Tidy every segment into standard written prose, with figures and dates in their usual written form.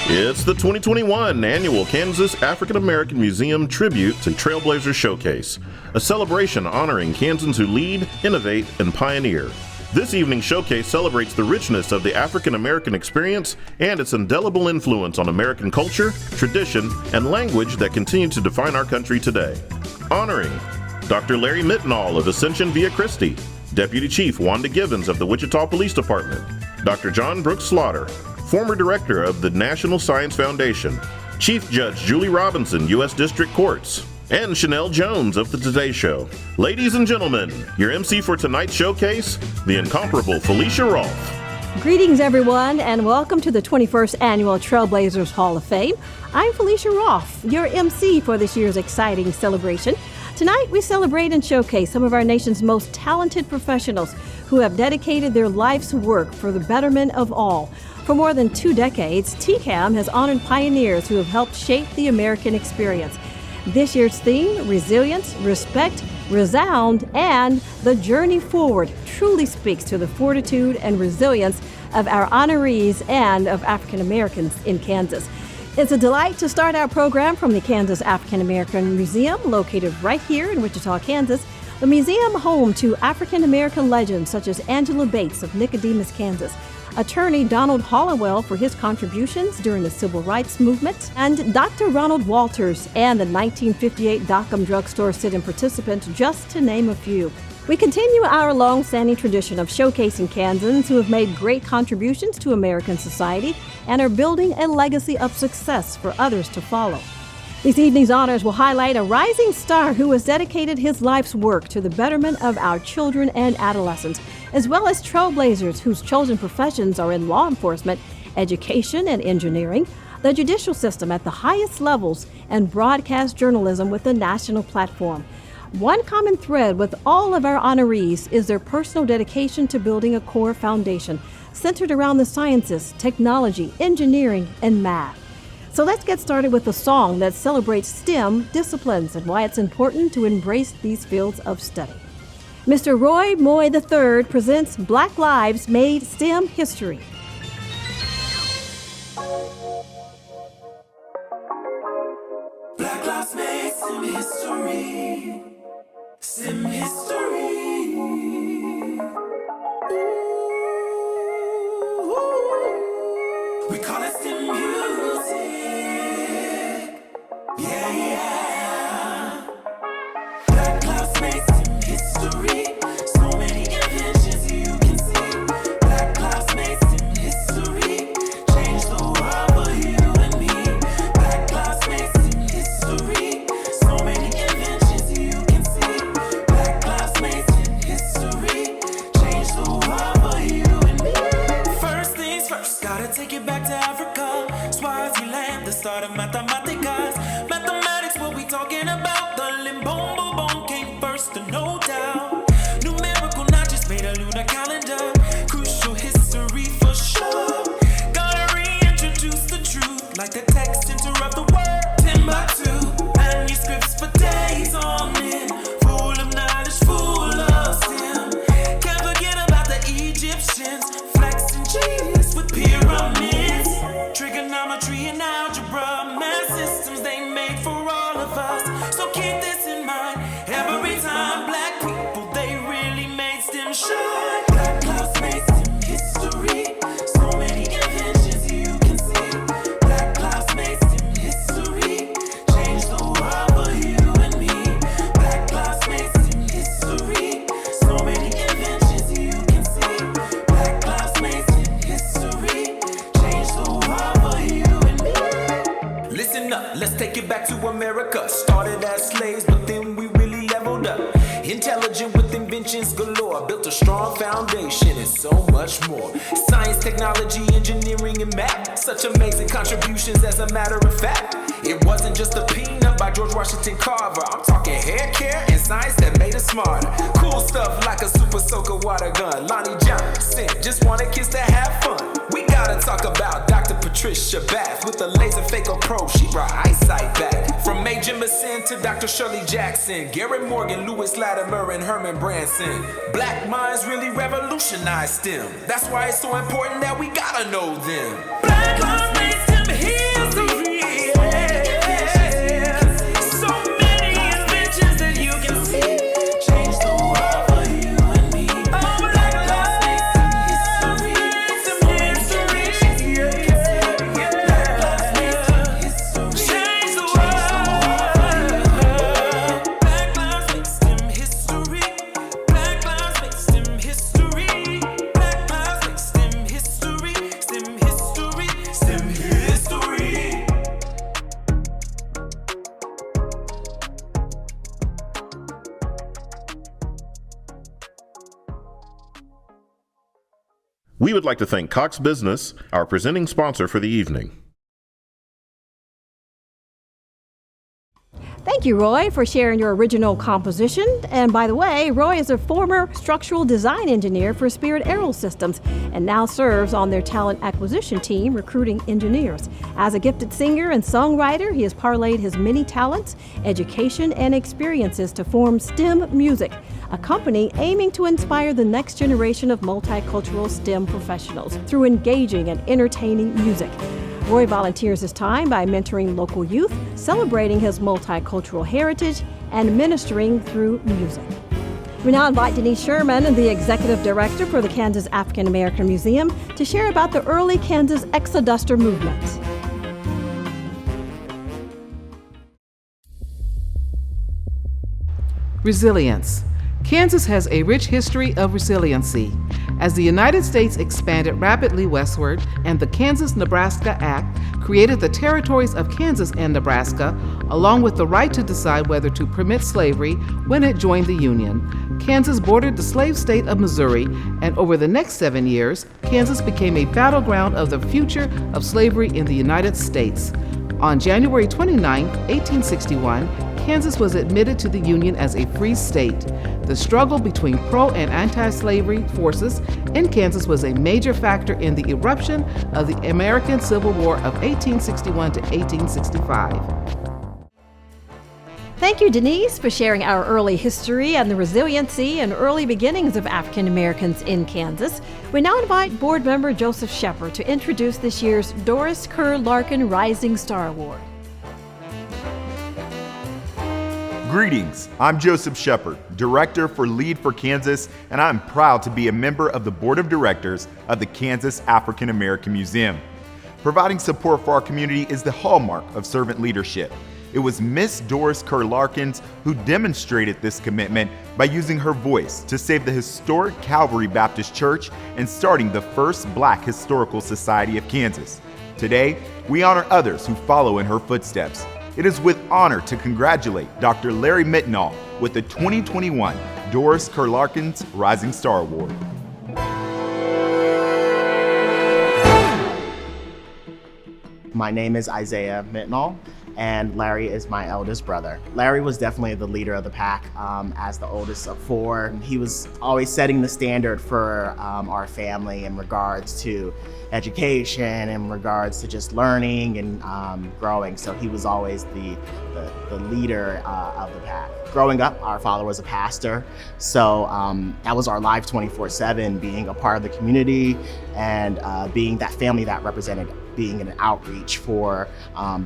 It's the 2021 annual Kansas African American Museum Tribute to Trailblazers Showcase, a celebration honoring Kansans who lead, innovate, and pioneer. This evening's showcase celebrates the richness of the African American experience and its indelible influence on American culture, tradition, and language that continue to define our country today. Honoring Dr. Larry Mittenall of Ascension Via Christi, Deputy Chief Wanda Givens of the Wichita Police Department, Dr. John Brooks Slaughter, former Director of the National Science Foundation, Chief Judge Julie Robinson, U.S. District Courts, and Chanel Jones of The Today Show. Ladies and gentlemen, your MC for tonight's showcase, the incomparable Felicia Rolfe. Greetings, everyone, and welcome to the 21st Annual Trailblazers Hall of Fame. I'm Felicia Rolfe, your MC for this year's exciting celebration. Tonight, we celebrate and showcase some of our nation's most talented professionals who have dedicated their life's work for the betterment of all. For more than 2 decades, TKAAM has honored pioneers who have helped shape the American experience. This year's theme, resilience, respect, resound, and the journey forward, truly speaks to the fortitude and resilience of our honorees and of African Americans in Kansas. It's a delight to start our program from the Kansas African American Museum, located right here in Wichita, Kansas. The museum home to African American legends such as Angela Bates of Nicodemus, Kansas, attorney Donald Hollowell for his contributions during the Civil Rights Movement, and Dr. Ronald Walters and the 1958 Dockham drugstore sit-in participant, just to name a few. We continue our long-standing tradition of showcasing Kansans who have made great contributions to American society and are building a legacy of success for others to follow. This evening's honors will highlight a rising star who has dedicated his life's work to the betterment of our children and adolescents, as well as trailblazers whose chosen professions are in law enforcement, education and engineering, the judicial system at the highest levels, and broadcast journalism with a national platform. One common thread with all of our honorees is their personal dedication to building a core foundation centered around the sciences, technology, engineering, and math. So let's get started with a song that celebrates STEM disciplines and why it's important to embrace these fields of study. Mr. Roy Moy III presents Black Lives Made STEM History. Black lives made STEM history. STEM history. Ooh. We call it STEM music. Yeah. Black lives made STEM history. So many inventions you can see. Black lives made STEM history. Change the world for you and me. Black lives made STEM history. So many inventions you can see. Black lives made STEM history. Change the world for you and me. First things first, gotta take it back to Africa. Swaziland, the start of mathematicas. Mathematics, what we talking about? The Limbombo bone came first, no doubt. Numerical notches made a lunar calendar. Crucial history for sure. Gotta reintroduce the truth, like the text interrupt the word. 10 by 2, manuscripts for days on end. Full of knowledge, full of STEM. Can't forget about the Egyptians, flexing genius with pyramids. Trigonometry and algebra, math systems they made for all of us. So keep this in mind, every time black people, they really made STEM shine. Black lives made STEM history. So many inventions you can see. Black lives made STEM history. Change the world for you and me. Black lives made STEM history. So many inventions you can see. Black lives made STEM history. Change the world for you and me. Listen up, let's take it back to America. Started as slaves, but then we really leveled up. Intelligent with inventions galore. Built a strong foundation and so much more. Science, technology, engineering, and math. Such amazing contributions as a matter of fact. It wasn't just a peanut by George Washington Carver. I'm talking hair care and science that made us smarter. Cool stuff like a super soaker water gun. Lonnie Johnson just wanted kids to have fun. We gotta talk about Dr. Patricia Bath. With a laser phaco probe, she brought eyesight back. From Major Massin to Dr. Shirley Jackson, Garrett Morgan, Lewis Latimer, and Herman Branson. Black minds really revolutionized STEM. That's why it's so important that we gotta know them. Black lives made STEM history. We would like to thank Cox Business, our presenting sponsor for the evening. Thank you, Roy, for sharing your original composition. And by the way, Roy is a former structural design engineer for Spirit Aerosystems and now serves on their talent acquisition team recruiting engineers. As a gifted singer and songwriter, he has parlayed his many talents, education, and experiences to form STEM Music, a company aiming to inspire the next generation of multicultural STEM professionals through engaging and entertaining music. Roy volunteers his time by mentoring local youth, celebrating his multicultural heritage, and ministering through music. We now invite Denise Sherman, the Executive Director for the Kansas African American Museum, to share about the early Kansas Exoduster movement. Resilience. Kansas has a rich history of resiliency. As the United States expanded rapidly westward and the Kansas-Nebraska Act created the territories of Kansas and Nebraska, along with the right to decide whether to permit slavery when it joined the Union, Kansas bordered the slave state of Missouri, and over the next 7 years, Kansas became a battleground of the future of slavery in the United States. On January 29, 1861, Kansas was admitted to the Union as a free state. The struggle between pro- and anti-slavery forces in Kansas was a major factor in the eruption of the American Civil War of 1861 to 1865. Thank you, Denise, for sharing our early history and the resiliency and early beginnings of African Americans in Kansas. We now invite board member Joseph Shepard to introduce this year's Doris Kerr Larkin Rising Star Award. Greetings, I'm Joseph Shepard, Director for Lead for Kansas, and I'm proud to be a member of the Board of Directors of the Kansas African American Museum. Providing support for our community is the hallmark of servant leadership. It was Miss Doris Kerr Larkins who demonstrated this commitment by using her voice to save the historic Calvary Baptist Church and starting the first Black Historical Society of Kansas. Today, we honor others who follow in her footsteps. It is with honor to congratulate Dr. Larry Mittenall with the 2021 Doris Kerr Larkins Rising Star Award. My name is Isaiah Mittenall, and Larry is my eldest brother. Larry was definitely the leader of the pack as the oldest of four. He was always setting the standard for our family in regards to education, in regards to just learning and growing. So he was always the leader of the pack. Growing up, our father was a pastor, so that was our life 24/7, being a part of the community and being that family that represented being an outreach for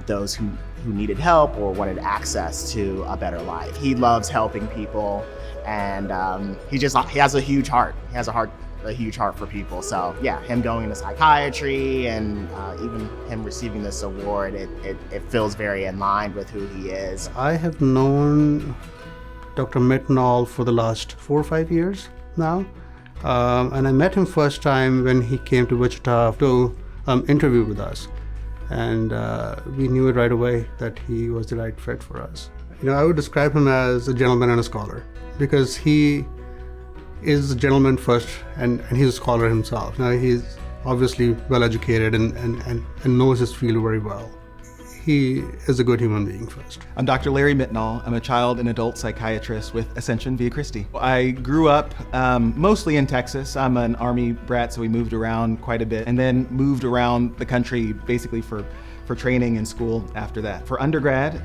those who needed help or wanted access to a better life. He loves helping people, and he has a huge heart. He has a huge heart for people. So yeah, him going into psychiatry and even him receiving this award, it feels very in line with who he is. I have known Dr. Mittenall for the last 4 or 5 years now, and I met him first time when he came to Wichita to interview with us, and we knew it right away that he was the right fit for us. I would describe him as a gentleman and a scholar, because he is a gentleman first, and he's a scholar himself. Now, he's obviously well educated and knows his field very well. He is a good human being first. I'm Dr. Larry Mittenall. I'm a child and adult psychiatrist with Ascension Via Christi. I grew up mostly in Texas. I'm an Army brat, so we moved around quite a bit, and then moved around the country basically for training and school after that. For undergrad,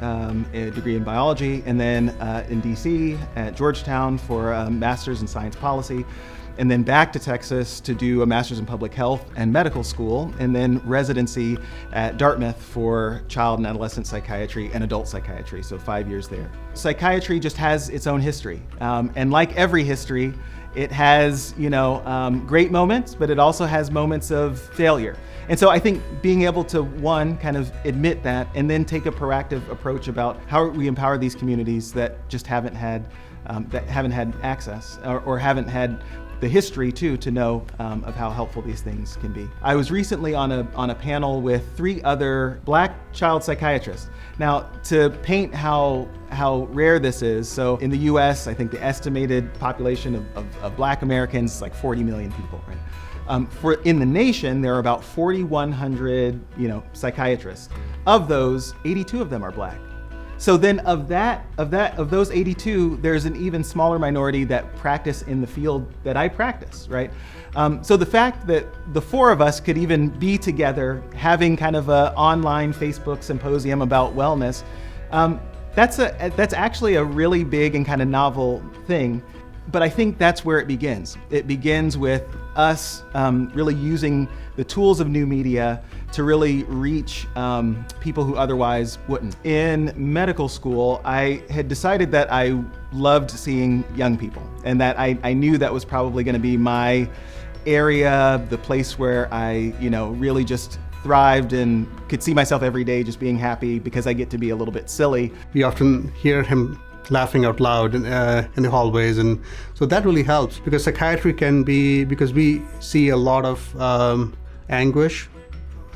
a degree in biology, and then in DC at Georgetown for a master's in science policy, and then back to Texas to do a master's in public health and medical school, and then residency at Dartmouth for child and adolescent psychiatry and adult psychiatry, so 5 years there. Psychiatry just has its own history, and like every history, it has, great moments, but it also has moments of failure. And so I think being able to, one, kind of admit that, and then take a proactive approach about how we empower these communities that just haven't had access or haven't had the history too to know of how helpful these things can be. I was recently on a panel with 3 other Black child psychiatrists. Now, to paint how rare this is, so in the US, I think the estimated population of Black Americans is like 40 million people, right? In the nation, there are about 4,100, psychiatrists. Of those, 82 of them are Black. So then of those 82, there's an even smaller minority that practice in the field that I practice, right? So the fact that the four of us could even be together having kind of an online Facebook symposium about wellness, that's actually a really big and kind of novel thing. But I think that's where it begins. It begins with us really using the tools of new media to really reach people who otherwise wouldn't. In medical school, I had decided that I loved seeing young people, and that I knew that was probably going to be my area, the place where I, really just thrived and could see myself every day just being happy because I get to be a little bit silly. We often hear him laughing out loud in the hallways, and so that really helps, because psychiatry can be, because we see a lot of anguish,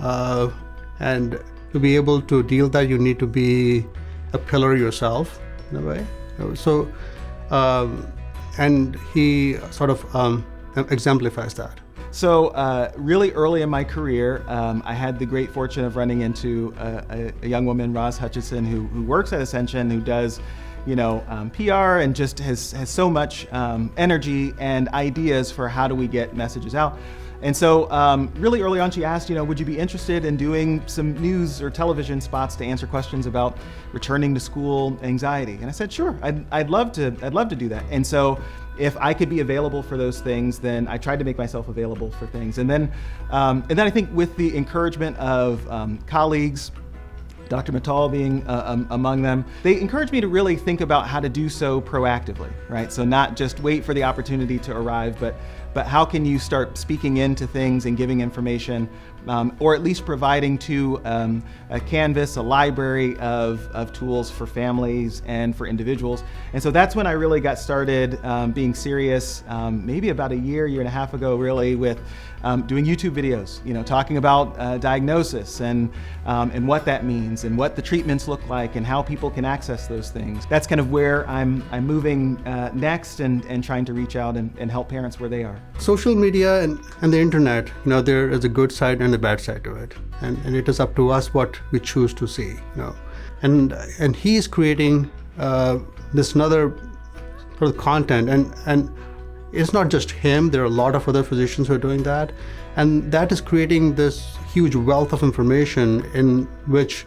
and to be able to deal with that, you need to be a pillar yourself in a way. So and he sort of exemplifies that. So really early in my career, I had the great fortune of running into a young woman, Roz Hutchison, who works at Ascension, who does PR and just has so much energy and ideas for how do we get messages out. And so really early on, she asked, would you be interested in doing some news or television spots to answer questions about returning to school anxiety? And I said, sure, I'd love to do that. And so if I could be available for those things, then I tried to make myself available for things. And then I think with the encouragement of colleagues, Dr. Mittal being among them, they encouraged me to really think about how to do so proactively, right? So not just wait for the opportunity to arrive, but how can you start speaking into things and giving information, or at least providing to a canvas, a library of tools for families and for individuals. And so that's when I really got started being serious, maybe about a year and a half ago, really, with doing YouTube videos, talking about diagnosis and what that means and what the treatments look like and how people can access those things. That's kind of where I'm moving next and trying to reach out and help parents where they are. Social media and the internet, there is a good side and a bad side to it, and it is up to us what we choose to see. And he's creating this another sort of content, and it's not just him. There are a lot of other physicians who are doing that, and that is creating this huge wealth of information in which,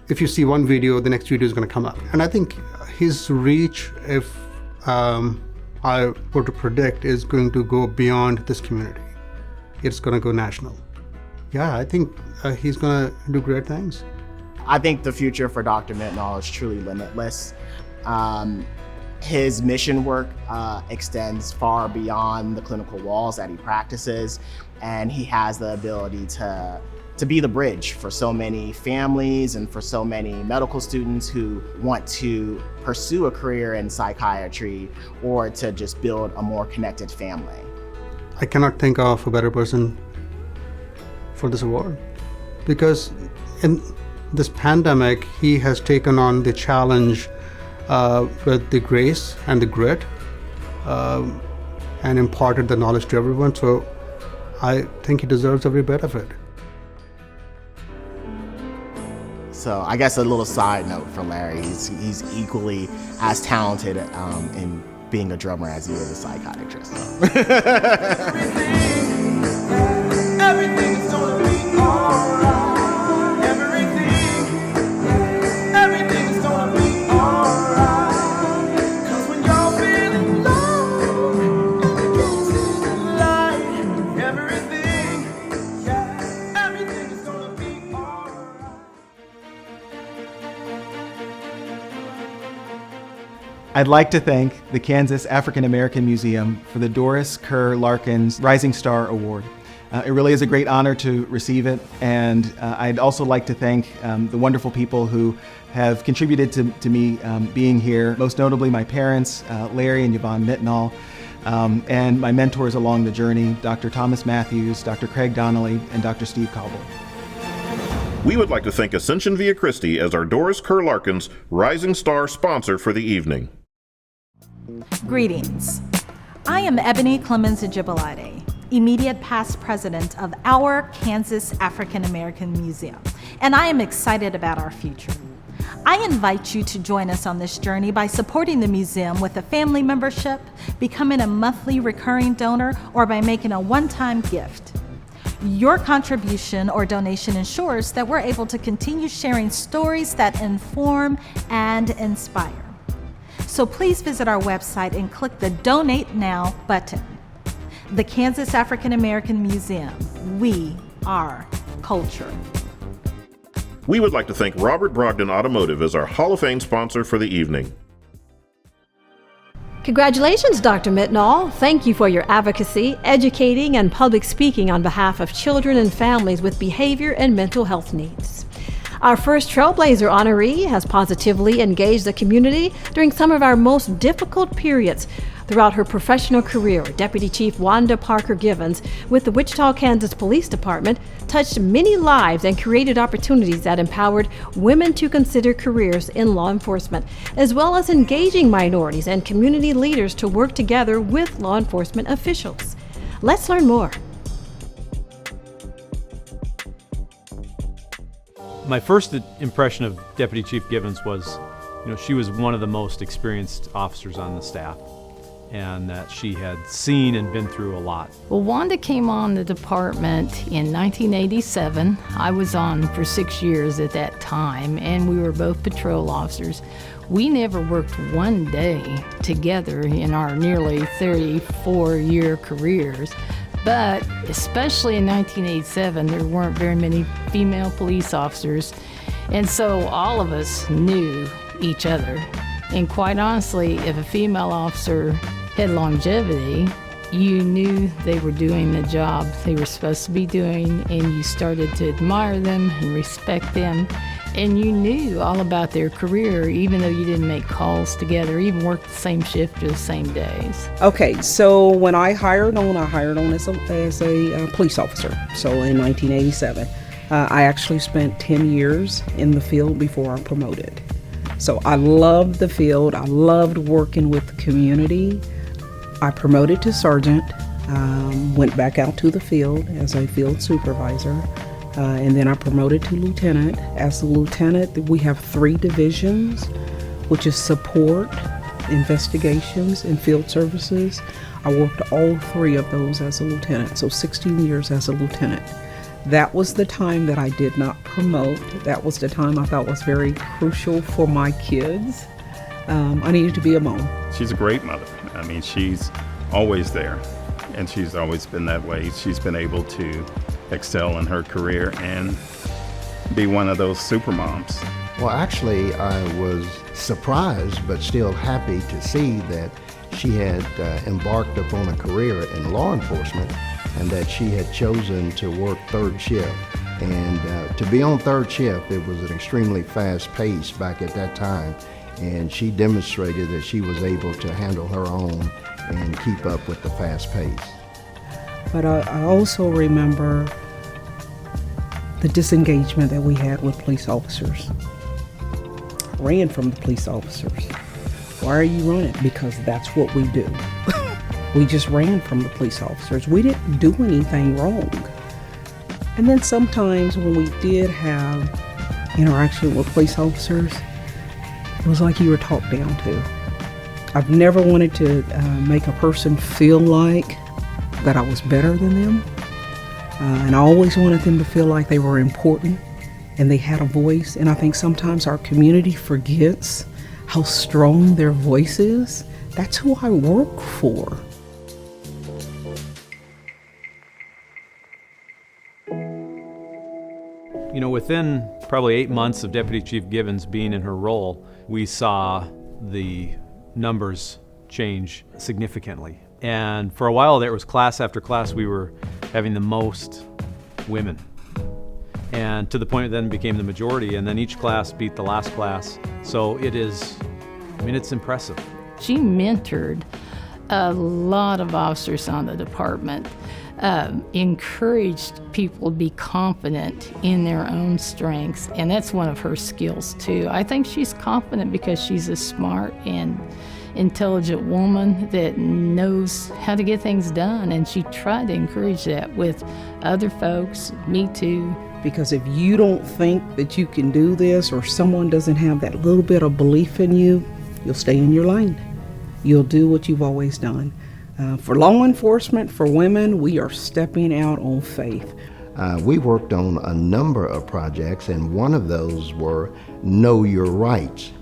if you see one video, the next video is going to come up. And I think his reach, if I were to predict, is going to go beyond this community. It's going to go national. Yeah, I think he's going to do great things. I think the future for Dr. Mittal is truly limitless. His mission work extends far beyond the clinical walls that he practices, and he has the ability to be the bridge for so many families and for so many medical students who want to pursue a career in psychiatry or to just build a more connected family. I cannot think of a better person for this award, because in this pandemic, he has taken on the challenge with the grace and the grit, and imparted the knowledge to everyone. So I think he deserves every bit of it. So I guess a little side note for Larry, he's equally as talented in being a drummer as he is a psychiatrist. Everything is gonna be alright. Everything is gonna be alright. 'Cause when you're feeling low and you can't see the light, everything is gonna be alright. I'd like to thank the Kansas African American Museum for the Doris Kerr Larkins Rising Star Award. It really is a great honor to receive it, and I'd also like to thank the wonderful people who have contributed to me being here, most notably my parents, Larry and Yvonne Mittal, and my mentors along the journey, Dr. Thomas Matthews, Dr. Craig Donnelly, and Dr. Steve Caldwell. We would like to thank Ascension Via Christi as our Doris Kerr Larkins Rising Star sponsor for the evening. Greetings. I am Ebony Clemens Ajibalade. immediate past president of our Kansas African American Museum, and I am excited about our future. I invite you to join us on this journey by supporting the museum with a family membership, becoming a monthly recurring donor, or by making a one-time gift. Your contribution or donation ensures that we're able to continue sharing stories that inform and inspire. So please visit our website and click the Donate Now button. The Kansas African American Museum. We are culture. We would like to thank Robert Brogdon Automotive as our Hall of Fame sponsor for the evening. Congratulations, Dr. Mittenall. Thank you for your advocacy, educating, and public speaking on behalf of children and families with behavior and mental health needs. Our first Trailblazer honoree has positively engaged the community during some of our most difficult periods. Throughout her professional career, Deputy Chief Wanda Parker Givens with the Wichita, Kansas Police Department touched many lives and created opportunities that empowered women to consider careers in law enforcement, as well as engaging minorities and community leaders to work together with law enforcement officials. Let's learn more. My first impression of Deputy Chief Givens was, she was one of the most experienced officers on the staff, and that she had seen and been through a lot. Well, Wanda came on the department in 1987. I was on for 6 years at that time, and we were both patrol officers. We never worked one day together in our nearly 34-year careers. But especially in 1987, there weren't very many female police officers, and so all of us knew each other. And quite honestly, if a female officer had longevity, you knew they were doing the job they were supposed to be doing, and you started to admire them and respect them, and you knew all about their career, even though you didn't make calls together, even work the same shift or the same days. Okay, so when I hired on as a police officer, so in 1987. I actually spent 10 years in the field before I promoted. So I loved the field, I loved working with the community. I promoted to sergeant, went back out to the field as a field supervisor, and then I promoted to lieutenant. As a lieutenant, we have 3 divisions, which is support, investigations, and field services. I worked all 3 of those as a lieutenant, so 16 years as a lieutenant. That was the time that I did not promote. That was the time I thought was very crucial for my kids. I needed to be a mom. She's a great mother. I mean, she's always there, and she's always been that way. She's been able to excel in her career and be one of those super moms. Well, actually, I was surprised but still happy to see that she had embarked upon a career in law enforcement and that she had chosen to work third shift. And to be on third shift, it was an extremely fast pace back at that time, and she demonstrated that she was able to handle her own and keep up with the fast pace. But I also remember the disengagement that we had with police officers. I ran from the police officers. Why are you running? Because that's what we do. We just ran from the police officers. We didn't do anything wrong. And then sometimes when we did have interaction with police officers, it was like you were talked down to. I've never wanted to make a person feel like that I was better than them. And I always wanted them to feel like they were important and they had a voice. And I think sometimes our community forgets how strong their voice is. That's who I work for. Within probably 8 months of Deputy Chief Givens being in her role, we saw the numbers change significantly. And for a while there was class after class, we were having the most women. And to the point it then became the majority, and then each class beat the last class. So it's impressive. She mentored a lot of officers on the department, encouraged people to be confident in their own strengths, and that's one of her skills too. I think she's confident because she's as smart and intelligent woman that knows how to get things done, and she tried to encourage that with other folks, me too. Because if you don't think that you can do this, or someone doesn't have that little bit of belief in you, you'll stay in your lane. You'll do what you've always done. For law enforcement, for women, we are stepping out on faith. We worked on a number of projects, and one of those were Know Your Rights,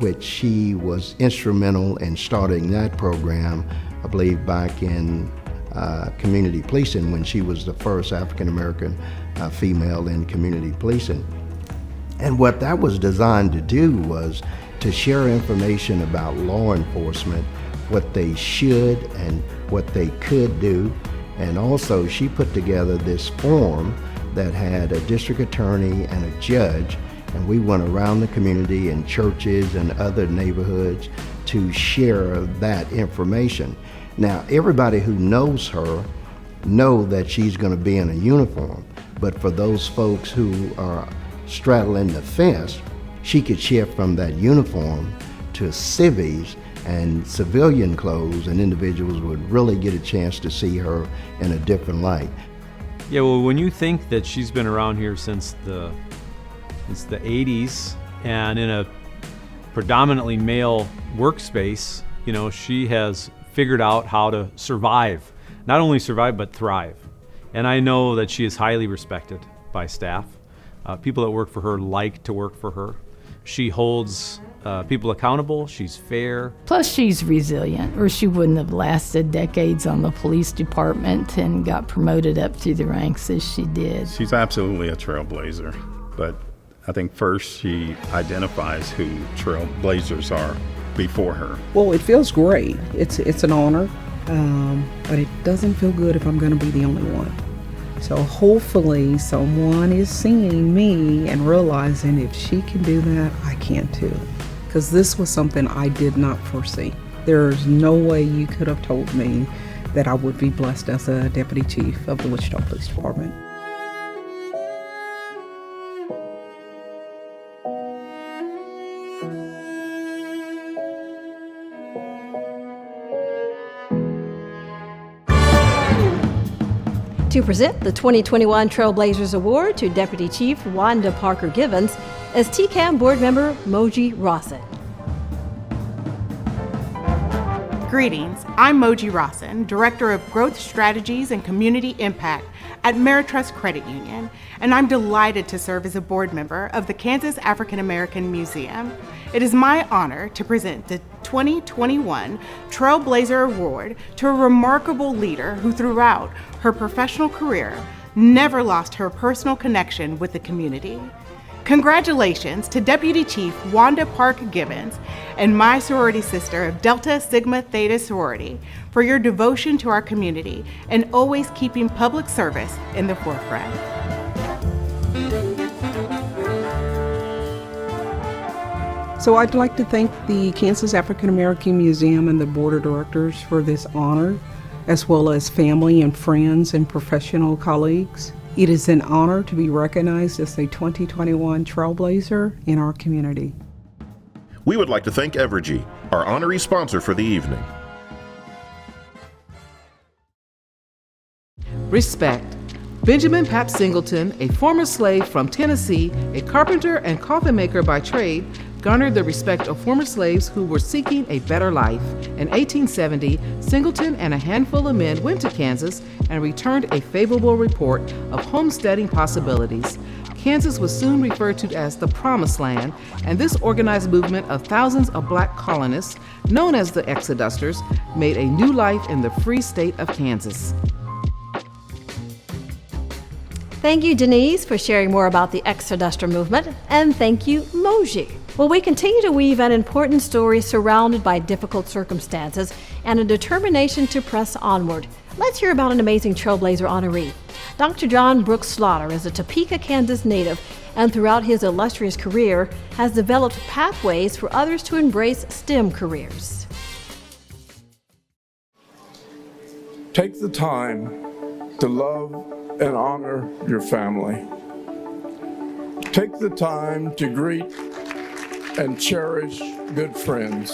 which she was instrumental in starting that program, I believe back in community policing, when she was the first African-American female in community policing. And what that was designed to do was to share information about law enforcement, what they should and what they could do. And also she put together this form that had a district attorney and a judge, and we went around the community and churches and other neighborhoods to share that information. Now, everybody who knows her know that she's going to be in a uniform, but for those folks who are straddling the fence, she could shift from that uniform to civvies and civilian clothes, and individuals would really get a chance to see her in a different light. Yeah, well, when you think that she's been around here since the 80s and in a predominantly male workspace, you know, she has figured out how to survive. Not only survive, but thrive. And I know that she is highly respected by staff. People that work for her like to work for her. She holds people accountable. She's fair. Plus, she's resilient, or she wouldn't have lasted decades on the police department and got promoted up through the ranks as she did. She's absolutely a trailblazer, but I think first she identifies who trailblazers are before her. Well, it feels great. It's an honor, but it doesn't feel good if I'm going to be the only one. So hopefully someone is seeing me and realizing if she can do that, I can too. Because this was something I did not foresee. There's no way you could have told me that I would be blessed as a deputy chief of the Wichita Police Department. To present the 2021 Trailblazers Award to Deputy Chief Wanda Parker Givens is TKAAM board member Moji Rawson. Greetings, I'm Moji Rawson, Director of Growth Strategies and Community Impact at Ameritrust Credit Union, and I'm delighted to serve as a board member of the Kansas African American Museum. It is my honor to present the 2021 Trailblazer Award to a remarkable leader who throughout her professional career never lost her personal connection with the community. Congratulations to Deputy Chief Wanda Parker Givens and my sorority sister of Delta Sigma Theta sorority for your devotion to our community and always keeping public service in the forefront. So I'd like to thank the Kansas African American Museum and the Board of Directors for this honor, as well as family and friends and professional colleagues. It is an honor to be recognized as a 2021 Trailblazer in our community. We would like to thank Evergy, our honorary sponsor for the evening. Respect. Benjamin Pap Singleton, a former slave from Tennessee, a carpenter and coffin maker by trade, garnered the respect of former slaves who were seeking a better life. In 1870, Singleton and a handful of men went to Kansas and returned a favorable report of homesteading possibilities. Kansas was soon referred to as the Promised Land, and this organized movement of thousands of black colonists, known as the Exodusters, made a new life in the free state of Kansas. Thank you, Denise, for sharing more about the Exoduster movement, and thank you, Moji. Well, we continue to weave an important story surrounded by difficult circumstances and a determination to press onward. Let's hear about an amazing Trailblazer honoree. Dr. John Brooks Slaughter is a Topeka, Kansas native, and throughout his illustrious career has developed pathways for others to embrace STEM careers. Take the time to love and honor your family. Take the time to greet and cherish good friends.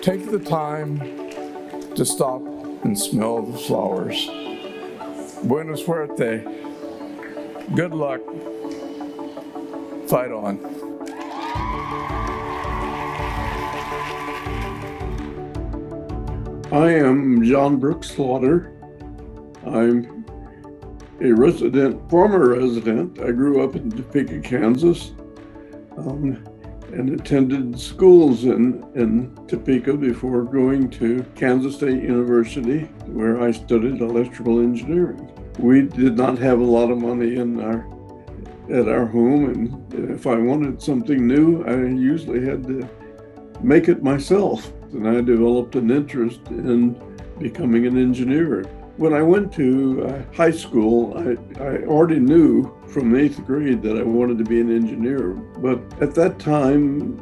Take the time to stop and smell the flowers. Buena suerte. Good luck. Fight on. I am John Brooks Slaughter. I'm a former resident. I grew up in Topeka, Kansas, and attended schools in Topeka before going to Kansas State University, where I studied electrical engineering. We did not have a lot of money at our home, and if I wanted something new, I usually had to make it myself. And I developed an interest in becoming an engineer. When I went to high school, I already knew from 8th grade that I wanted to be an engineer. But at that time,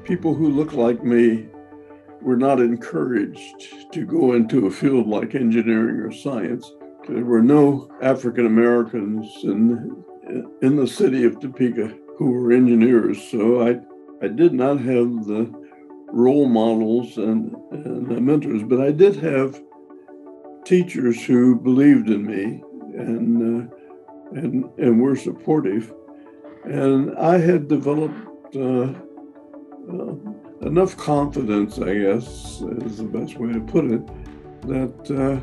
people who looked like me were not encouraged to go into a field like engineering or science. There were no African Americans in the city of Topeka who were engineers. So I did not have the role models and mentors, but I did have teachers who believed in me and were supportive. And I had developed enough confidence, I guess, is the best way to put it, that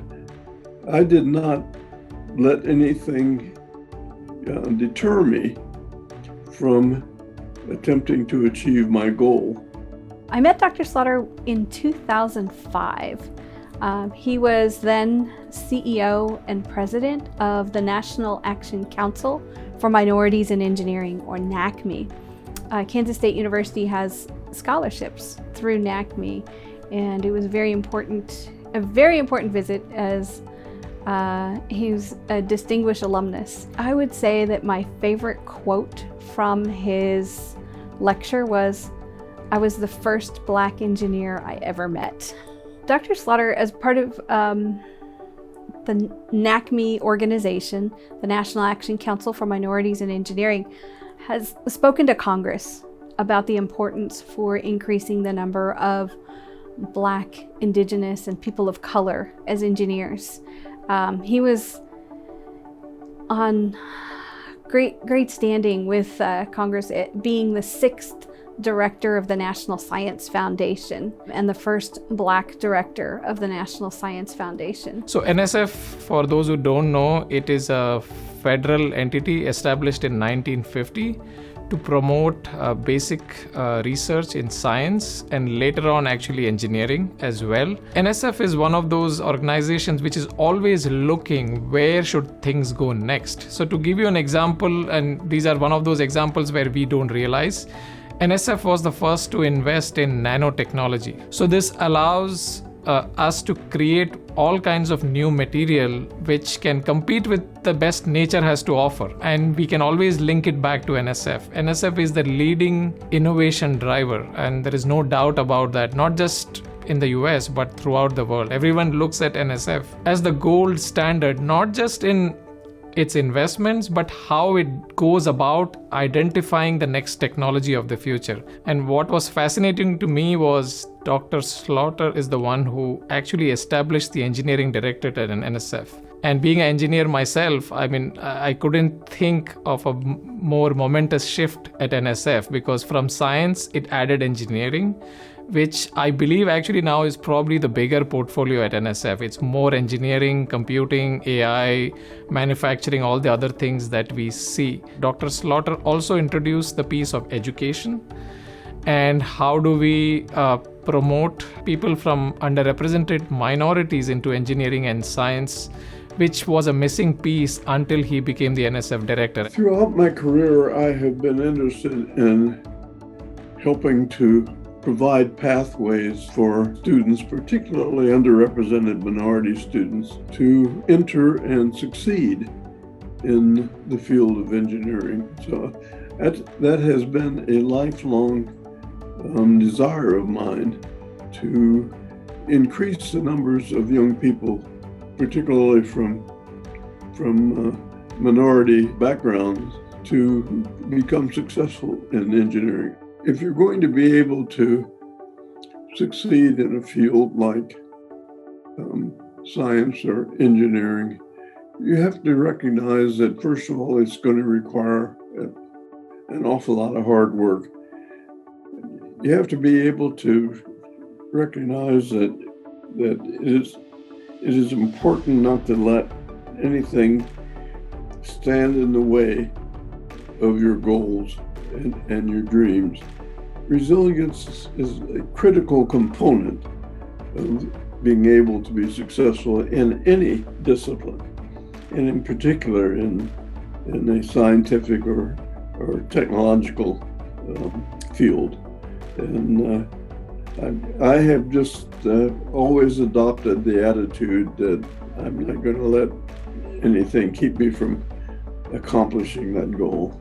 I did not let anything deter me from attempting to achieve my goal. I met Dr. Slaughter in 2005. He was then CEO and president of the National Action Council for Minorities in Engineering, or NACME. Kansas State University has scholarships through NACME, and it was a very important visit as he was a distinguished alumnus. I would say that my favorite quote from his lecture was, "I was the first Black engineer I ever met." Dr. Slaughter, as part of the NACME organization, the National Action Council for Minorities in Engineering, has spoken to Congress about the importance for increasing the number of Black, Indigenous, and people of color as engineers. He was on great standing with Congress, being the 6th director of the National Science Foundation and the first Black director of the National Science Foundation. So NSF, for those who don't know, it is a federal entity established in 1950 to promote basic research in science and later on actually engineering as well. NSF is one of those organizations which is always looking where should things go next. So to give you an example, and these are one of those examples where we don't realize, NSF was the first to invest in nanotechnology. So this allows us to create all kinds of new material which can compete with the best nature has to offer. And we can always link it back to NSF. NSF is the leading innovation driver, and there is no doubt about that, not just in the US, but throughout the world. Everyone looks at NSF as the gold standard, not just in its investments, but how it goes about identifying the next technology of the future. And what was fascinating to me was Dr. Slaughter is the one who actually established the engineering directorate at an NSF. And being an engineer myself, I mean, I couldn't think of a more momentous shift at NSF, because from science, it added engineering, which I believe actually now is probably the bigger portfolio at NSF. It's more engineering, computing, AI, manufacturing, all the other things that we see. Dr. Slaughter also introduced the piece of education and how do we promote people from underrepresented minorities into engineering and science, which was a missing piece until he became the NSF director. Throughout my career, I have been interested in helping to provide pathways for students, particularly underrepresented minority students, to enter and succeed in the field of engineering. So that has been a lifelong desire of mine, to increase the numbers of young people, particularly from minority backgrounds, to become successful in engineering. If you're going to be able to succeed in a field like science or engineering, you have to recognize that, first of all, it's going to require an awful lot of hard work. You have to be able to recognize that it is important not to let anything stand in the way of your goals and your dreams. Resilience is a critical component of being able to be successful in any discipline, and in particular in a scientific or technological field. And I have just always adopted the attitude that I'm not going to let anything keep me from accomplishing that goal.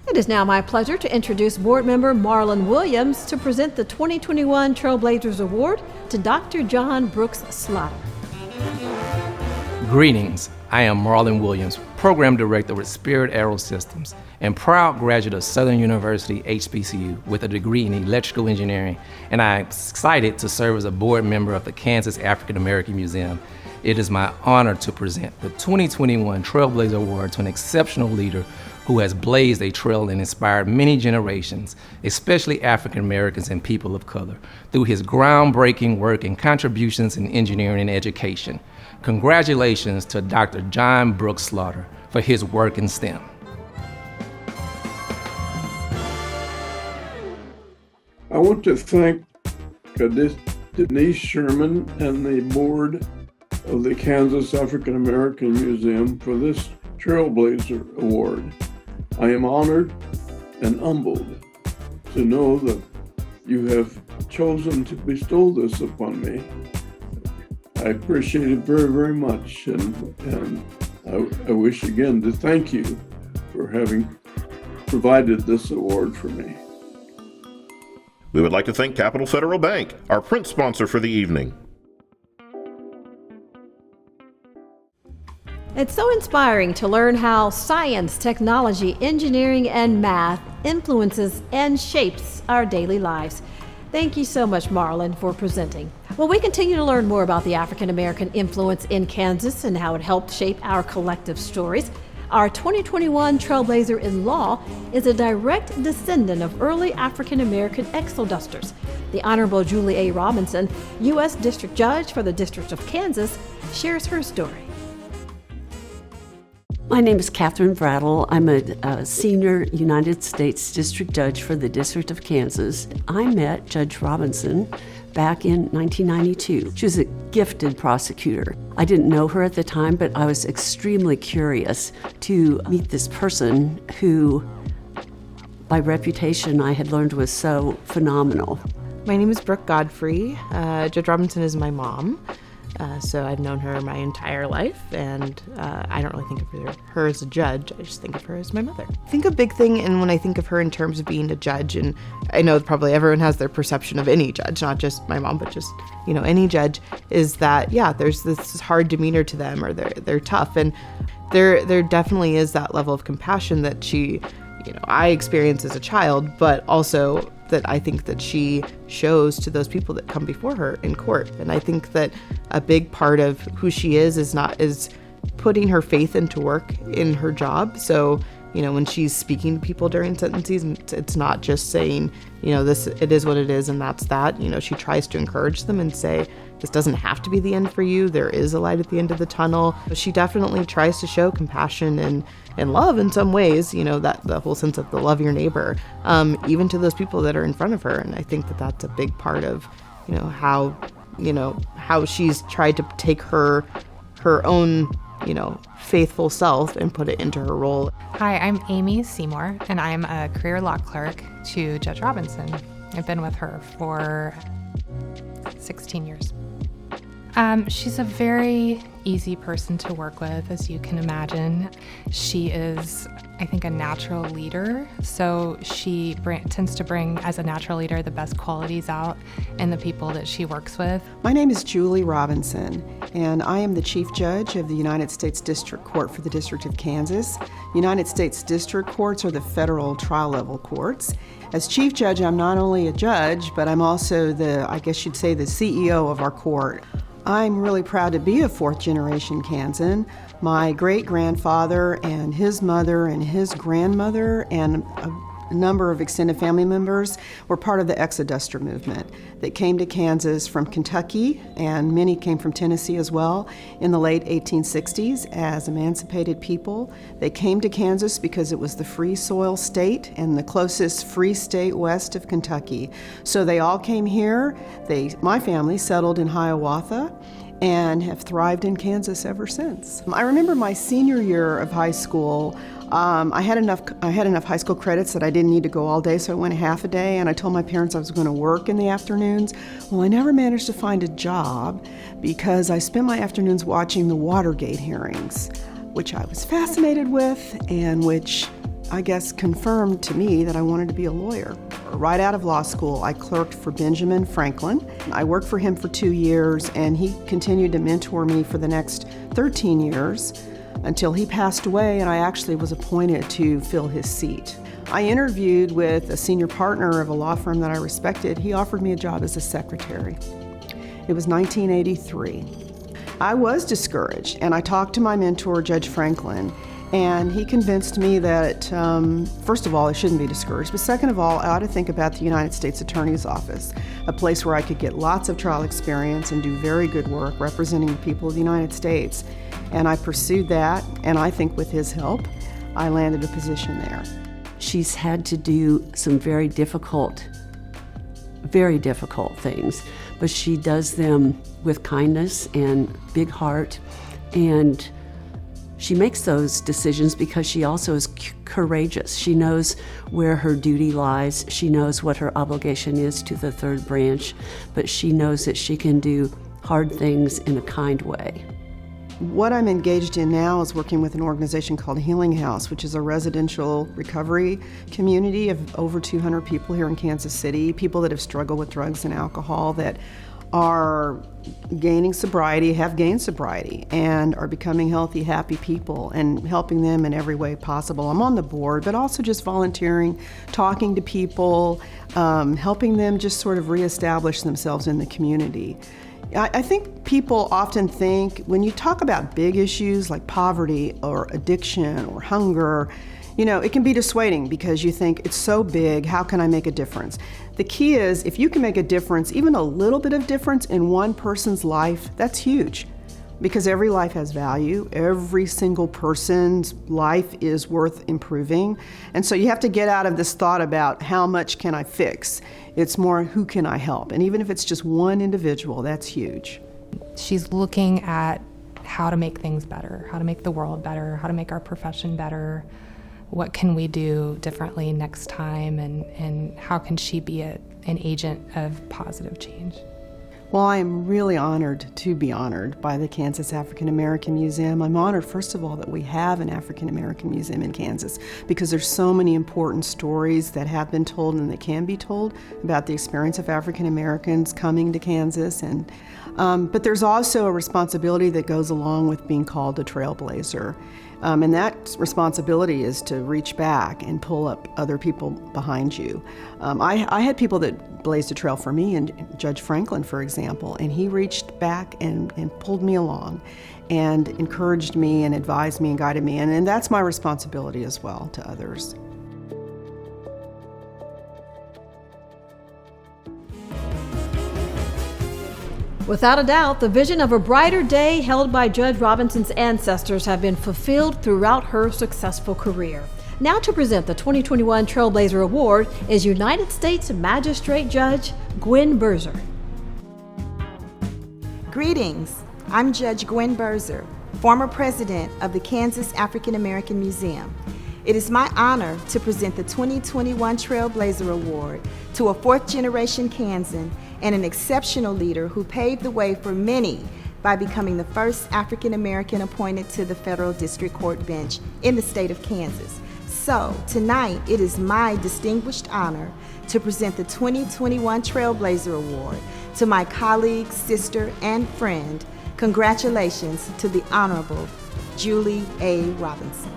It is now my pleasure to introduce board member Marlon Williams to present the 2021 Trailblazers Award to Dr. John Brooks Slaughter. Greetings, I am Marlon Williams, Program Director with Spirit Aero Systems and proud graduate of Southern University HBCU with a degree in electrical engineering, and I'm excited to serve as a board member of the Kansas African American Museum. It is my honor to present the 2021 Trailblazer Award to an exceptional leader who has blazed a trail and inspired many generations, especially African Americans and people of color, through his groundbreaking work and contributions in engineering and education. Congratulations to Dr. John Brooks Slaughter for his work in STEM. I want to thank Denise Sherman and the board of the Kansas African American Museum for this Trailblazer Award. I am honored and humbled to know that you have chosen to bestow this upon me. I appreciate it very, very much, and I wish again to thank you for having provided this award for me. We would like to thank Capital Federal Bank, our print sponsor for the evening. It's so inspiring to learn how science, technology, engineering, and math influences and shapes our daily lives. Thank you so much, Marlon, for presenting. Well, we continue to learn more about the African American influence in Kansas and how it helped shape our collective stories. Our 2021 Trailblazer in Law is a direct descendant of early African American exodusters. The Honorable Julie A. Robinson, U.S. District Judge for the District of Kansas, shares her story. My name is Catherine Brattle. I'm a senior United States District Judge for the District of Kansas. I met Judge Robinson back in 1992. She was a gifted prosecutor. I didn't know her at the time, but I was extremely curious to meet this person who, by reputation, I had learned was so phenomenal. My name is Brooke Godfrey. Judge Robinson is my mom. So I've known her my entire life, and I don't really think of her as a judge. I just think of her as my mother. I think a big thing, and when I think of her in terms of being a judge, and I know probably everyone has their perception of any judge, not just my mom, but just, any judge, is that, there's this hard demeanor to them, or they're tough, and there definitely is that level of compassion that she, I experienced as a child, but also that I think that she shows to those people that come before her in court. And I think that a big part of who she is putting her faith into work in her job. So, when she's speaking to people during sentencing, it's not just saying, it is what it is and that's that. She tries to encourage them and say, this doesn't have to be the end for you. There is a light at the end of the tunnel. She definitely tries to show compassion and love in some ways, that the whole sense of the love your neighbor, even to those people that are in front of her. And I think that that's a big part of, how she's tried to take her own, faithful self and put it into her role. Hi, I'm Amy Seymour, and I'm a career law clerk to Judge Robinson. I've been with her for 16 years. She's a very easy person to work with, as you can imagine. She is, I think, a natural leader, so she tends to bring, as a natural leader, the best qualities out in the people that she works with. My name is Julie Robinson, and I am the Chief Judge of the United States District Court for the District of Kansas. United States District Courts are the federal trial level courts. As Chief Judge, I'm not only a judge, but I'm also I guess you'd say, the CEO of our court. I'm really proud to be a fourth-generation Kansan. My great-grandfather and his mother and his grandmother and a number of extended family members were part of the Exodusters movement that came to Kansas from Kentucky, and many came from Tennessee as well, in the late 1860s as emancipated people. They came to Kansas because it was the free soil state and the closest free state west of Kentucky. So they all came here. My family settled in Hiawatha and have thrived in Kansas ever since. I remember my senior year of high school, I had enough high school credits that I didn't need to go all day, so I went half a day, and I told my parents I was going to work in the afternoons. Well, I never managed to find a job because I spent my afternoons watching the Watergate hearings, which I was fascinated with and which I guess confirmed to me that I wanted to be a lawyer. Right out of law school, I clerked for Benjamin Franklin. I worked for him for 2 years, and he continued to mentor me for the next 13 years until he passed away, and I actually was appointed to fill his seat. I interviewed with a senior partner of a law firm that I respected. He offered me a job as a secretary. It was 1983. I was discouraged, and I talked to my mentor, Judge Franklin, and he convinced me that, first of all, I shouldn't be discouraged, but second of all, I ought to think about the United States Attorney's Office, a place where I could get lots of trial experience and do very good work representing the people of the United States. And I pursued that, and I think with his help, I landed a position there. She's had to do some very difficult things, but she does them with kindness and big heart, and she makes those decisions because she also is courageous. She knows where her duty lies. She knows what her obligation is to the third branch, but she knows that she can do hard things in a kind way. What I'm engaged in now is working with an organization called Healing House, which is a residential recovery community of over 200 people here in Kansas City, people that have struggled with drugs and alcohol, that are gaining sobriety, have gained sobriety, and are becoming healthy, happy people, and helping them in every way possible. I'm on the board, but also just volunteering, talking to people, helping them just sort of reestablish themselves in the community. I think people often think when you talk about big issues like poverty or addiction or hunger, it can be dissuading because you think it's so big, how can I make a difference? The key is if you can make a difference, even a little bit of difference in one person's life, that's huge. Because every life has value. Every single person's life is worth improving. And so you have to get out of this thought about how much can I fix. It's more who can I help. And even if it's just one individual, that's huge. She's looking at how to make things better, how to make the world better, how to make our profession better. What can we do differently next time, and how can she be an agent of positive change? Well, I am really honored to be honored by the Kansas African American Museum. I'm honored, first of all, that we have an African American Museum in Kansas because there's so many important stories that have been told and that can be told about the experience of African Americans coming to Kansas. But there's also a responsibility that goes along with being called a trailblazer. And that responsibility is to reach back and pull up other people behind you. I had people that blazed a trail for me, and Judge Franklin, for example, and he reached back and pulled me along and encouraged me and advised me and guided me. And that's my responsibility as well to others. Without a doubt, the vision of a brighter day held by Judge Robinson's ancestors have been fulfilled throughout her successful career. Now to present the 2021 Trailblazer Award is United States Magistrate Judge Gwen Berzer. Greetings, I'm Judge Gwen Berzer, former president of the Kansas African American Museum. It is my honor to present the 2021 Trailblazer Award to a fourth-generation Kansan and an exceptional leader who paved the way for many by becoming the first African American appointed to the federal district court bench in the state of Kansas. So, tonight, it is my distinguished honor to present the 2021 Trailblazer Award to my colleague, sister, and friend. Congratulations to the Honorable Julie A. Robinson.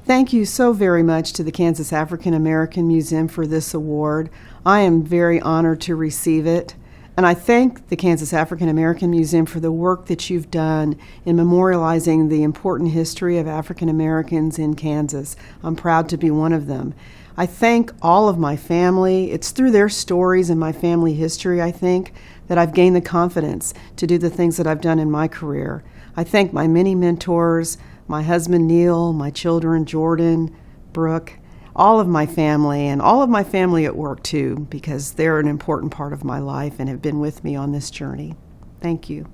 Thank you so very much to the Kansas African American Museum for this award. I am very honored to receive it. And I thank the Kansas African American Museum for the work that you've done in memorializing the important history of African Americans in Kansas. I'm proud to be one of them. I thank all of my family. It's through their stories and my family history, I think, that I've gained the confidence to do the things that I've done in my career. I thank my many mentors, my husband Neil, my children Jordan, Brooke, all of my family, and all of my family at work too, because they're an important part of my life and have been with me on this journey. Thank you.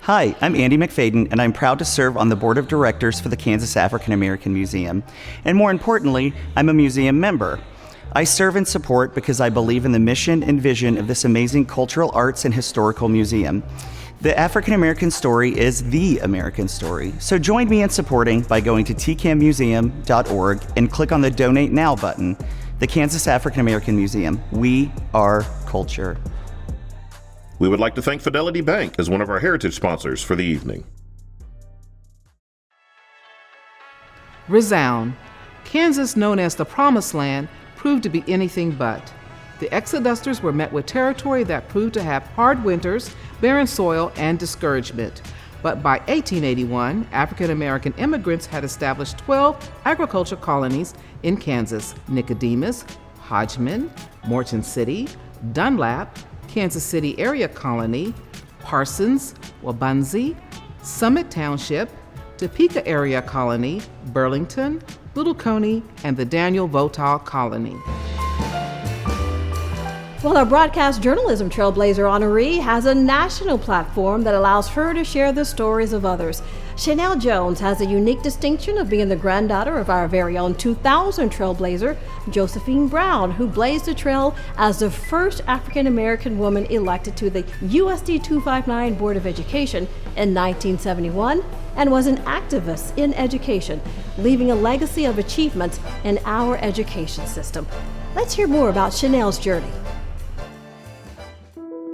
Hi, I'm Andy McFadden, and I'm proud to serve on the board of directors for the Kansas African American Museum. And more importantly, I'm a museum member. I serve and support because I believe in the mission and vision of this amazing cultural arts and historical museum. The African American story is the American story. So join me in supporting by going to tkaamuseum.org and click on the Donate Now button. The Kansas African American Museum. We are culture. We would like to thank Fidelity Bank as one of our heritage sponsors for the evening. Resound. Kansas, known as the Promised Land, proved to be anything but. The Exodusters were met with territory that proved to have hard winters, barren soil, and discouragement. But by 1881, African American immigrants had established 12 agriculture colonies in Kansas: Nicodemus, Hodgman, Morton City, Dunlap, Kansas City Area Colony, Parsons, Wabunsee, Summit Township, Topeka Area Colony, Burlington, Little Coney, and the Daniel Votaw Colony. Well, our broadcast journalism trailblazer honoree has a national platform that allows her to share the stories of others. Chanel Jones has the unique distinction of being the granddaughter of our very own 2000 trailblazer, Josephine Brown, who blazed the trail as the first African-American woman elected to the USD 259 Board of Education in 1971 and was an activist in education, leaving a legacy of achievements in our education system. Let's hear more about Chanel's journey.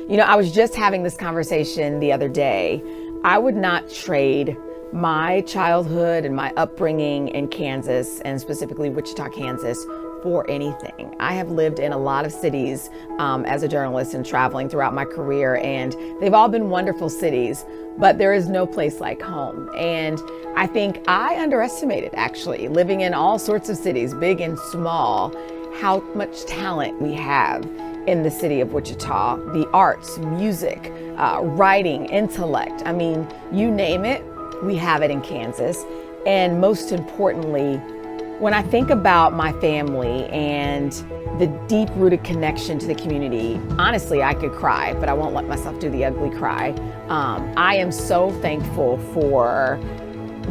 You know, I was just having this conversation the other day. I would not trade my childhood and my upbringing in Kansas, and specifically Wichita, Kansas, for anything. I have lived in a lot of cities as a journalist and traveling throughout my career, and they've all been wonderful cities, but there is no place like home. And I think I underestimated, actually, living in all sorts of cities, big and small, how much talent we have in the city of Wichita. The arts, music, writing, intellect. I mean, you name it, we have it in Kansas. And most importantly, when I think about my family and the deep-rooted connection to the community, honestly, I could cry, but I won't let myself do the ugly cry. I am so thankful for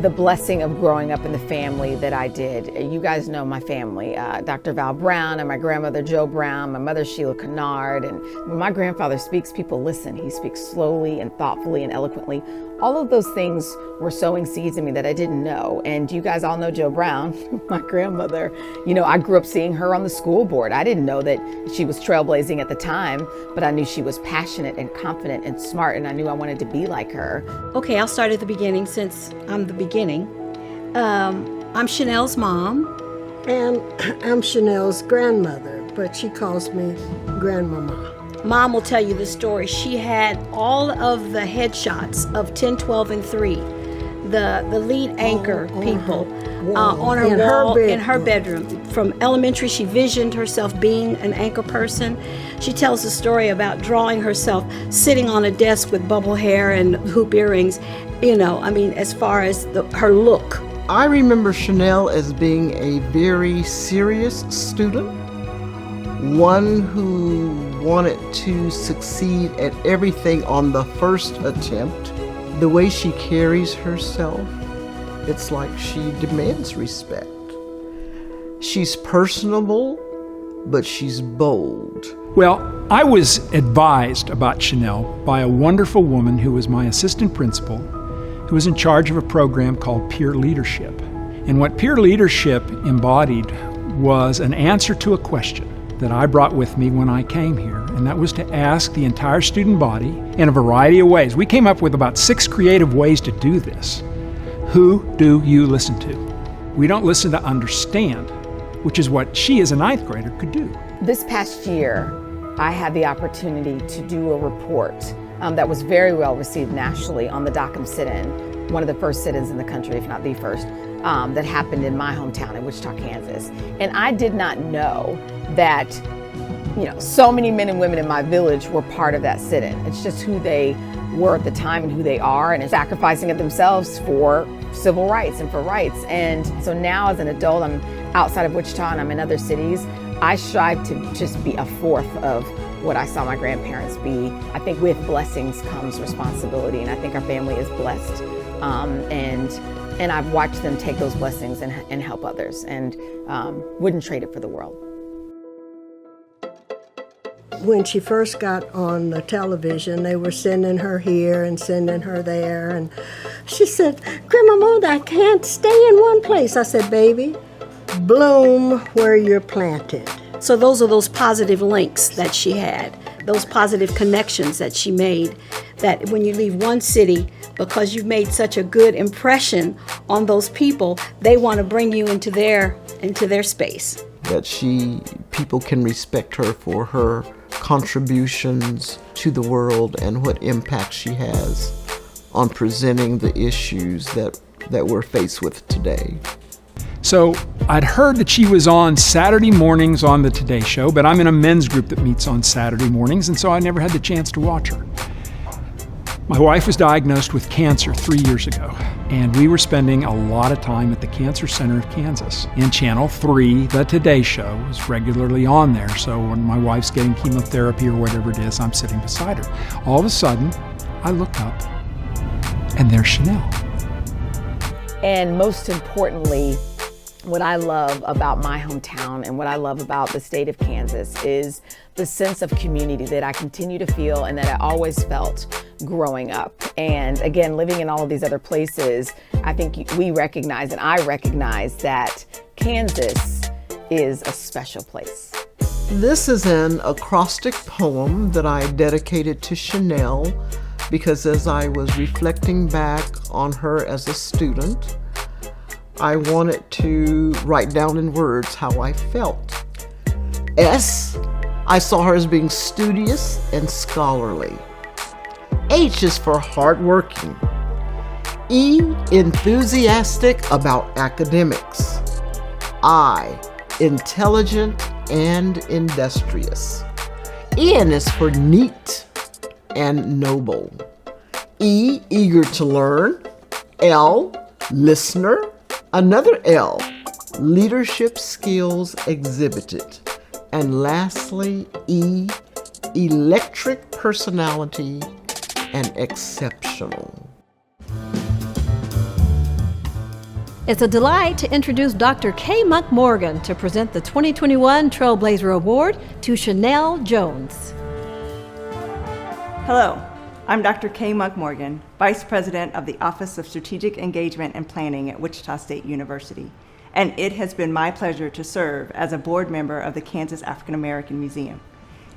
the blessing of growing up in the family that I did. You guys know my family, Dr. Val Brown and my grandmother Jo Brown, my mother Sheila Kennard, and when my grandfather speaks, people listen. He speaks slowly and thoughtfully and eloquently. All of those things were sowing seeds in me that I didn't know. And you guys all know Jo Brown, my grandmother. You know, I grew up seeing her on the school board. I didn't know that she was trailblazing at the time, but I knew she was passionate and confident and smart, and I knew I wanted to be like her. Okay, I'll start at the beginning since I'm the beginning. I'm Chanel's mom. And I'm Chanel's grandmother, but she calls me Grandmama. Mom will tell you the story. She had all of the headshots of 10, 12, and 3, the lead anchor people on her wall in her bedroom. From elementary, she visioned herself being an anchor person. She tells a story about drawing herself sitting on a desk with bubble hair and hoop earrings. You know, I mean, as far as her look. I remember Chanel as being a very serious student, one who wanted to succeed at everything on the first attempt. the way she carries herself, it's like she demands respect. She's personable, but she's bold. Well, I was advised about Chanel by a wonderful woman who was my assistant principal, who was in charge of a program called Peer Leadership. And what peer leadership embodied was an answer to a question that I brought with me when I came here, and that was to ask the entire student body in a variety of ways. We came up with about 6 creative ways to do this. Who do you listen to? We don't listen to understand, which is what she as a 9th grader could do. This past year, I had the opportunity to do a report that was very well received nationally on the TKAAM sit-in, one of the first sit-ins in the country, if not the first, that happened in my hometown in Wichita, Kansas. And I did not know that, so many men and women in my village were part of that sit-in. It's just who they were at the time and who they are, and sacrificing it themselves for civil rights and for rights. And so now as an adult, I'm outside of Wichita and I'm in other cities. I strive to just be a fourth of what I saw my grandparents be. I think with blessings comes responsibility, and I think our family is blessed. And I've watched them take those blessings and help others, and wouldn't trade it for the world. When she first got on the television, they were sending her here and sending her there, and she said, "Grandma, I can't stay in one place." I said, "Baby, bloom where you're planted." So those are those positive links that she had, those positive connections that she made, that when you leave one city, because you've made such a good impression on those people, they want to bring you into their space. That people can respect her for her contributions to the world and what impact she has on presenting the issues that we're faced with today. So I'd heard that she was on Saturday mornings on the Today Show, but I'm in a men's group that meets on Saturday mornings, and so I never had the chance to watch her. My wife was diagnosed with cancer 3 years ago, and we were spending a lot of time at the Cancer Center of Kansas. And Channel 3, the Today Show, is regularly on there, so when my wife's getting chemotherapy or whatever it is, I'm sitting beside her. All of a sudden, I look up, and there's Chanel. And most importantly, what I love about my hometown and what I love about the state of Kansas is the sense of community that I continue to feel and that I always felt growing up. And again, living in all of these other places, I think we recognize, and I recognize, that Kansas is a special place. This is an acrostic poem that I dedicated to Chanel because as I was reflecting back on her as a student, I wanted to write down in words how I felt. S, I saw her as being studious and scholarly. H is for hardworking. E, enthusiastic about academics. I, intelligent and industrious. N is for neat and noble. E, eager to learn. L, listener. Another L, leadership skills exhibited. And lastly, E, electric personality and exceptional. It's a delight to introduce Dr. K. Monk Morgan to present the 2021 Trailblazer Award to Chanel Jones. Hello, I'm Dr. K. Monk Morgan, Vice President of the Office of Strategic Engagement and Planning at Wichita State University, and it has been my pleasure to serve as a board member of the Kansas African American Museum.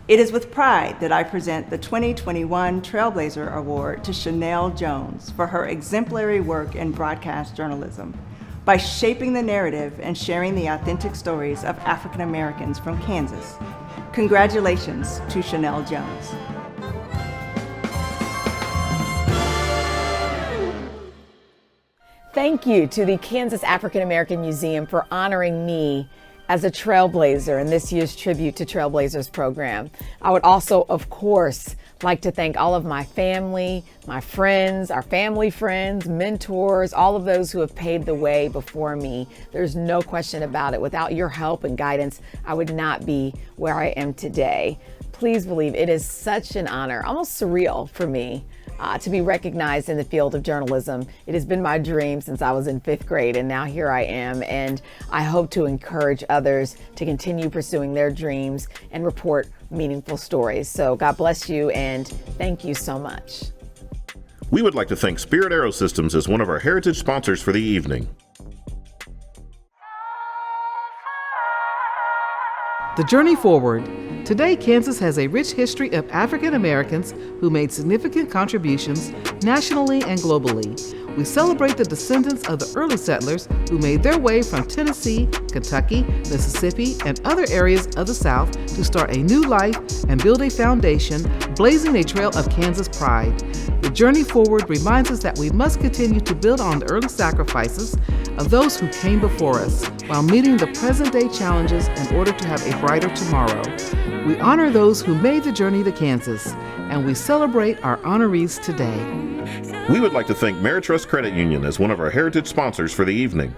It is with pride that I present the 2021 Trailblazer Award to Chanel Jones for her exemplary work in broadcast journalism by shaping the narrative and sharing the authentic stories of African Americans from Kansas. Congratulations to Chanel Jones. Thank you to the Kansas African American Museum for honoring me as a Trailblazer in this year's Tribute to Trailblazers program. I would also, of course, like to thank all of my family, my friends, our family friends, mentors, all of those who have paved the way before me. There's no question about it. Without your help and guidance, I would not be where I am today. Please believe it is such an honor, almost surreal for me, to be recognized in the field of journalism. It has been my dream since I was in 5th grade, and now here I am, and I hope to encourage others to continue pursuing their dreams and report meaningful stories. So God bless you, and thank you so much. We would like to thank Spirit Aerosystems as one of our heritage sponsors for the evening. The Journey Forward. Today, Kansas has a rich history of African Americans who made significant contributions nationally and globally. We celebrate the descendants of the early settlers who made their way from Tennessee, Kentucky, Mississippi, and other areas of the South to start a new life and build a foundation, blazing a trail of Kansas pride. The Journey Forward reminds us that we must continue to build on the early sacrifices of those who came before us while meeting the present-day challenges in order to have a brighter tomorrow. We honor those who made the journey to Kansas, and we celebrate our honorees today. We would like to thank Ameritrust Credit Union as one of our heritage sponsors for the evening.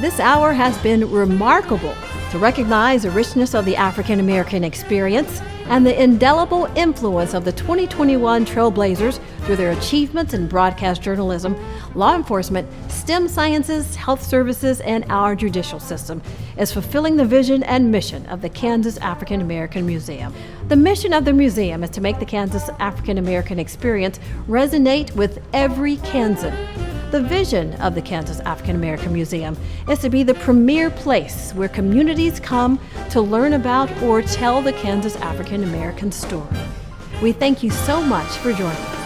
This hour has been remarkable to recognize the richness of the African American experience and the indelible influence of the 2021 Trailblazers through their achievements in broadcast journalism, law enforcement, STEM sciences, health services, and our judicial system is fulfilling the vision and mission of the Kansas African American Museum. The mission of the museum is to make the Kansas African American experience resonate with every Kansan. The vision of the Kansas African American Museum is to be the premier place where communities come to learn about or tell the Kansas African American story. We thank you so much for joining us.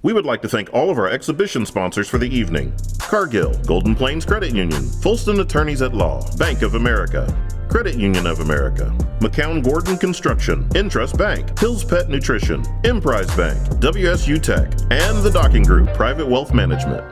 We would like to thank all of our exhibition sponsors for the evening: Cargill, Golden Plains Credit Union, Fulston Attorneys at Law, Bank of America, Credit Union of America, McCown Gordon Construction, Intrust Bank, Hills Pet Nutrition, Emprise Bank, WSU Tech, and the Docking Group Private Wealth Management.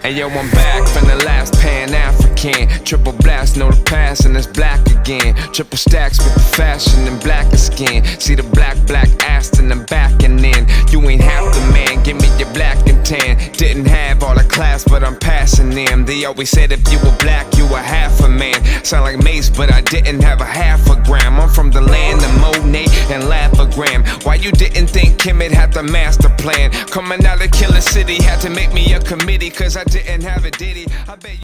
Hey yo, I'm back from the last Pan-African. Triple blast, know the past and it's black again. Triple stacks with the fashion and blacker skin. See the black ass in the back and then you ain't half the man, give me your black and tan. Didn't have all the class, but I'm passing them. They always said if you were black, you were half a man. Sound like Mace, but I didn't have a half a gram. I'm from the land of Monet and Laugh-A-Gram. Why you didn't think Kemet had the master plan? Coming out of Killer City, had to make me a committee, cause I didn't have a ditty. I bet